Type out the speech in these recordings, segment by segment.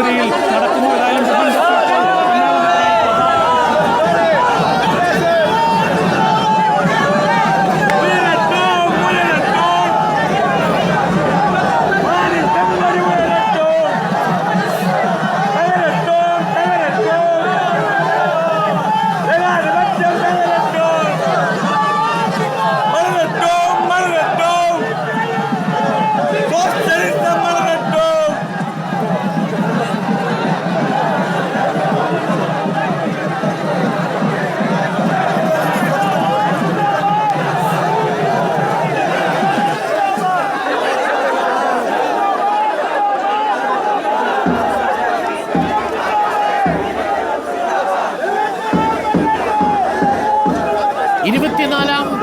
മധുരയിൽ നടക്കുന്നു. ഏതായാലും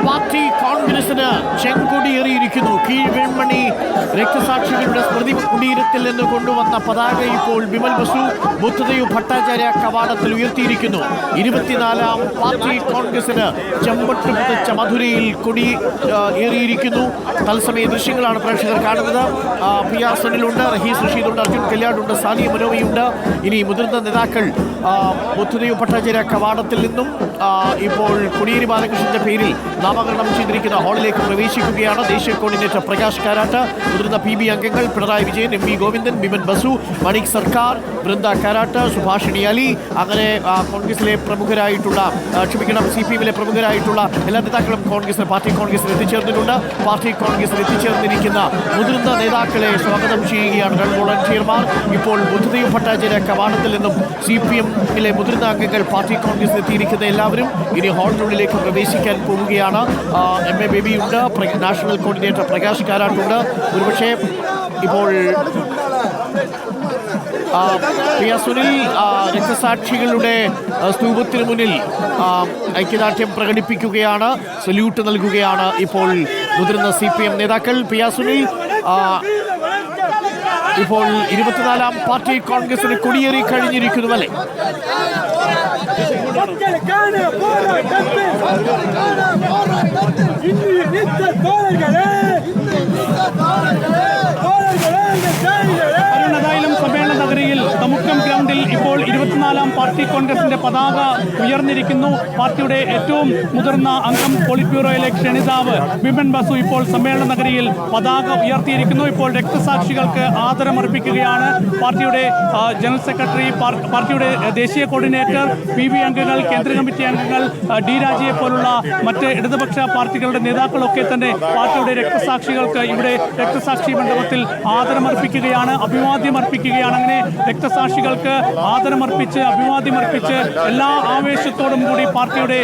പാർട്ടി കോൺഗ്രസിന് ചെങ്കൊടിയേറിയിരിക്കുന്നു. കീഴ്വെൺമണി രക്തസാക്ഷികളുടെ സ്മൃതി കുടീരത്തിൽ നിന്ന് കൊണ്ടുവന്ന പതാക ഇപ്പോൾ ബിമൽ ബസു ബുദ്ധദേവ് ഭട്ടാചാര്യ കവാടത്തിൽ ഉയർത്തിയിരിക്കുന്നു. 24 പാർട്ടി കോൺഗ്രസിന് ചെമ്പട്ട് പുതച്ച മധുരയിൽ കൊടി ഏറിയിരിക്കുന്നു. തത്സമയ ദൃശ്യങ്ങളാണ് പ്രേക്ഷകർ കാണുന്നത്. പി ആർ സുനിലുണ്ട്, റഹീസ് റഷീദുണ്ട്, അർജുൻ കല്യാടുണ്ട്, സാനിയ മനോവിയുണ്ട്. ഇനി മുതിർന്ന നേതാക്കൾ ബുദ്ധദേവ് ഭട്ടാചാര്യ കവാടത്തിൽ നിന്നും ഇപ്പോൾ കൊടിയേരി ബാലകൃഷ്ണന്റെ പേരിൽ നാമകരണം ചെയ്തിരിക്കുന്ന ഹാളിലേക്ക് പ്രവേശിക്കുകയാണ്. ദേശീയ കോർഡിനേറ്റർ പ്രകാശ് കാരാട്ട്, മുതിർന്ന PB അംഗങ്ങൾ പിണറായി വിജയൻ, MV ഗോവിന്ദൻ, ബിമൻ ബസു, മണിക് സർക്കാർ, വൃന്ദ കാരാട്ട്, സുഭാഷിണി അലി, അങ്ങനെ കോൺഗ്രസിലെ പ്രമുഖരായിട്ടുള്ള CPM-ലെ പ്രമുഖരായിട്ടുള്ള എല്ലാ നേതാക്കളും പാർട്ടി കോൺഗ്രസിൽ എത്തിച്ചേർന്നിട്ടുണ്ട്. പാർട്ടി കോൺഗ്രസിൽ എത്തിച്ചേർന്നിരിക്കുന്ന മുതിർന്ന നേതാക്കളെ സ്വാഗതം ചെയ്യുകയാണ് വോളണ്ടിയർമാർ. ഇപ്പോൾ ബുദ്ധദേവ് ഭട്ടാചാര്യ കവാടത്തിൽ നിന്നും CPM-ലെ മുതിർന്ന അംഗങ്ങൾ പാർട്ടി കോൺഗ്രസിൽ എത്തിയിരിക്കുന്ന എല്ലാവരും ഇനി ഹാളിനുള്ളിലേക്ക് പ്രവേശിക്കാൻ പോവുകയാണ്. MA ബേബിയുണ്ട്, നാഷണൽ കോർഡിനേറ്റർ പ്രകാശ് കാരാട്ടുണ്ട്. ഒരുപക്ഷെ ഇപ്പോൾ സുനിൽ രക്തസാക്ഷികളുടെ സ്തൂപത്തിന് മുന്നിൽ ഐക്യദാർഢ്യം പ്രകടിപ്പിക്കുകയാണ്, സല്യൂട്ട് നൽകുകയാണ് ഇപ്പോൾ മുതിർന്ന CPM നേതാക്കൾ. സുനിൽ ഇപ്പോൾ 24 പാർട്ടി കോൺഗ്രസിന് കൊടിയേറി കഴിഞ്ഞിരിക്കുന്നു അല്ലേ? അരുണതായാലും സമ്മേളന നഗരിയിൽ തമുക്കം ഗ്രൗണ്ടിൽ ഇപ്പോൾ 24 പാർട്ടി കോൺഗ്രസിന്റെ പതാക ഉയർന്നിരിക്കുന്നു. പാർട്ടിയുടെ ഏറ്റവും മുതിർന്ന അംഗം പോളിറ്റ് ബ്യൂറോയിലെ ക്ഷണിതാവ് ബിമൻ ബസു ഇപ്പോൾ സമ്മേളന നഗരിയിൽ പതാക ഉയർത്തിയിരിക്കുന്നു. ഇപ്പോൾ രക്തസാക്ഷികൾക്ക് ആദരമർപ്പിക്കുകയാണ്. പാർട്ടിയുടെ ജനറൽ സെക്രട്ടറി, പാർട്ടിയുടെ ദേശീയ കോർഡിനേറ്റർ, PB അംഗങ്ങൾ, കേന്ദ്ര കമ്മിറ്റി അംഗങ്ങൾ, D രാജയെ പോലുള്ള മറ്റ് ഇടതുപക്ഷ പാർട്ടികളുടെ നേതാക്കളൊക്കെ തന്നെ പാർട്ടിയുടെ രക്തസാക്ഷികൾക്ക് ഇവിടെ രക്തസാക്ഷി മണ്ഡപത്തിൽ ആദരമർപ്പിക്കുകയാണ്, അഭിവാദ്യം അർപ്പിക്കുകയാണ്. അങ്ങനെ രക്തസാക്ഷികൾക്ക് ആദരമർപ്പിച്ച് അഭിവാദ്യമർപ്പിച്ച് എല്ലാ ആവേശത്തോടും കൂടി പാർട്ടിയുടെ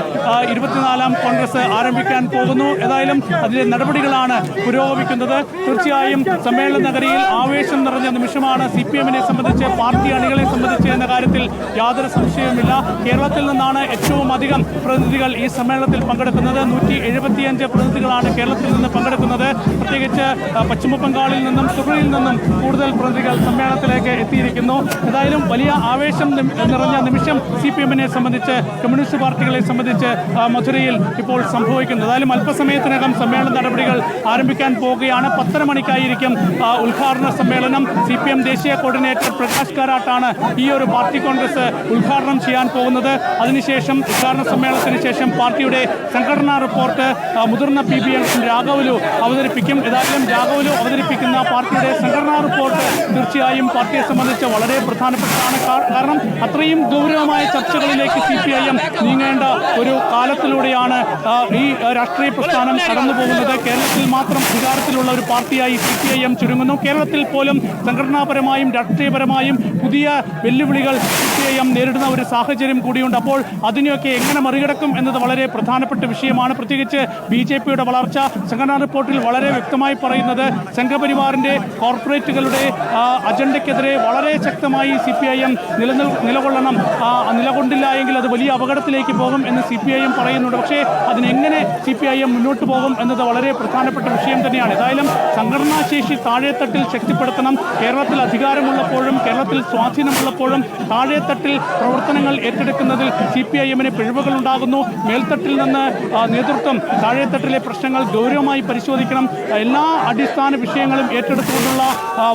24 കോൺഗ്രസ് ആരംഭിക്കാൻ പോകുന്നു. ഏതായാലും അതിലെ നടപടികളാണ് പുരോഗമിക്കുന്നത്. തീർച്ചയായും സമ്മേളന നഗരിയിൽ ആവേശം നിറഞ്ഞ നിമിഷമാണ് CPM-നെ സംബന്ധിച്ച്, പാർട്ടി അണികളെ സംബന്ധിച്ച് എന്ന കാര്യത്തിൽ യാതൊരു സംശയവുമില്ല. കേരളത്തിൽ നിന്നാണ് ഏറ്റവും അധികം പ്രതിനിധികൾ ഈ സമ്മേളനത്തിൽ പങ്കെടുക്കുന്നത്. 175 പ്രതിനിധികളാണ് കേരളത്തിൽ നിന്ന് പങ്കെടുക്കുന്നത്. പ്രത്യേകിച്ച് പശ്ചിമ ബംഗാളിൽ നിന്നും ത്രിപുരയിൽ നിന്നും കൂടുതൽ പ്രതിനിധികൾ സമ്മേളനത്തിലേക്ക് എത്തിയിരിക്കുന്നു. ഏതായാലും വലിയ ആവേശം നിറഞ്ഞ നിമിഷം CPM-നെ സംബന്ധിച്ച്, കമ്മ്യൂണിസ്റ്റ് പാർട്ടികളെ സംബന്ധിച്ച് മധുരയിൽ ഇപ്പോൾ സംഭവിക്കുന്നു. ഏതായാലും അല്പസമയത്തിനകം സമ്മേളന നടപടികൾ ആരംഭിക്കാൻ പോവുകയാണ്. 10:30 മണിക്കായിരിക്കും ഉദ്ഘാടന സമ്മേളനം. CPM ദേശീയ കോർഡിനേറ്റർ പ്രകാശ് കാരാട്ടാണ് ഈ ഒരു പാർട്ടി കോൺഗ്രസ് ഉദ്ഘാടനം ചെയ്യാൻ പോകുന്നത്. അതിനുശേഷം ഉദ്ഘാടന സമ്മേളനത്തിന് ശേഷം പാർട്ടിയുടെ സംഘടനാ റിപ്പോർട്ട് മുതിർന്ന PB അംഗം രാഘവലു അവതരിപ്പിക്കും. ഏതായാലും രാഘവലു അവതരിപ്പിക്കുന്ന പാർട്ടിയുടെ സംഘടനാ റിപ്പോർട്ട് തീർച്ചയായും പാർട്ടിയെ സംബന്ധിച്ച് വളരെ പ്രധാനപ്പെട്ടതാണ്. കാരണം അത്രയും ഗൗരവമായ ചർച്ചകളിലേക്ക് CPIM നീങ്ങേണ്ട ഒരു കാലത്തിലൂടെയാണ് ഈ രാഷ്ട്രീയ പ്രസ്ഥാനം കടന്നു പോകുന്നത്. കേരളത്തിൽ മാത്രം അധികാരത്തിലുള്ള ഒരു പാർട്ടിയായി CPIM ചുരുങ്ങുന്നു. കേരളത്തിൽ പോലും സംഘടനാപരമായും രാഷ്ട്രീയപരമായും പുതിയ വെല്ലുവിളികൾ CPIM നേരിടുന്ന ഒരു സാഹചര്യം കൂടിയുണ്ട്. അപ്പോൾ അതിനെയൊക്കെ എങ്ങനെ മറികടക്കും എന്നത് വളരെ പ്രധാനപ്പെട്ട വിഷയമാണ്. പ്രത്യേകിച്ച് BJP-യുടെ വളർച്ച സംഘടനാ റിപ്പോർട്ടിൽ വളരെ വ്യക്തമായി പറയുന്നത് സംഘപരിവാറിന്റെ കോർപ്പറേറ്റുകളുടെ അജണ്ടയ്ക്കെതിരെ വളരെ ശക്തമായി CPIM നിലകൊള്ളണം. നിലകൊണ്ടില്ല എങ്കിൽ അത് വലിയ അപകടത്തിലേക്ക് പോകും എന്ന് CPIM പറയുന്നുണ്ട്. പക്ഷേ അതിനെങ്ങനെ CPIM മുന്നോട്ട് പോകും എന്നത് വളരെ പ്രധാനപ്പെട്ട വിഷയം തന്നെയാണ്. ഏതായാലും സംഘടനാശേഷി താഴെത്തട്ടിൽ ശക്തിപ്പെടുത്തണം. കേരളത്തിൽ അധികാരമുള്ളപ്പോഴും കേരളത്തിൽ സ്വാധീനമുള്ളപ്പോഴും താഴെത്തട്ടിൽ താഴെത്തട്ടിൽ പ്രവർത്തനങ്ങൾ ഏറ്റെടുക്കുന്നതിൽ CPIM-ന് പിഴവുകൾ ഉണ്ടാകുന്നു. മേൽത്തട്ടിൽ നിന്ന് നേതൃത്വം താഴെത്തട്ടിലെ പ്രശ്നങ്ങൾ ഗൗരവമായി പരിശോധിക്കണം. എല്ലാ അടിസ്ഥാന വിഷയങ്ങളും ഏറ്റെടുത്തുകൊണ്ടുള്ള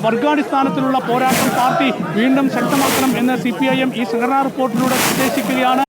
വർഗാടിസ്ഥാനത്തിലുള്ള പോരാട്ടം പാർട്ടി വീണ്ടും ശക്തമാക്കണം എന്ന് CPIM ഈ സംഘടനാ റിപ്പോർട്ടിലൂടെ നിർദ്ദേശിക്കുകയാണ്.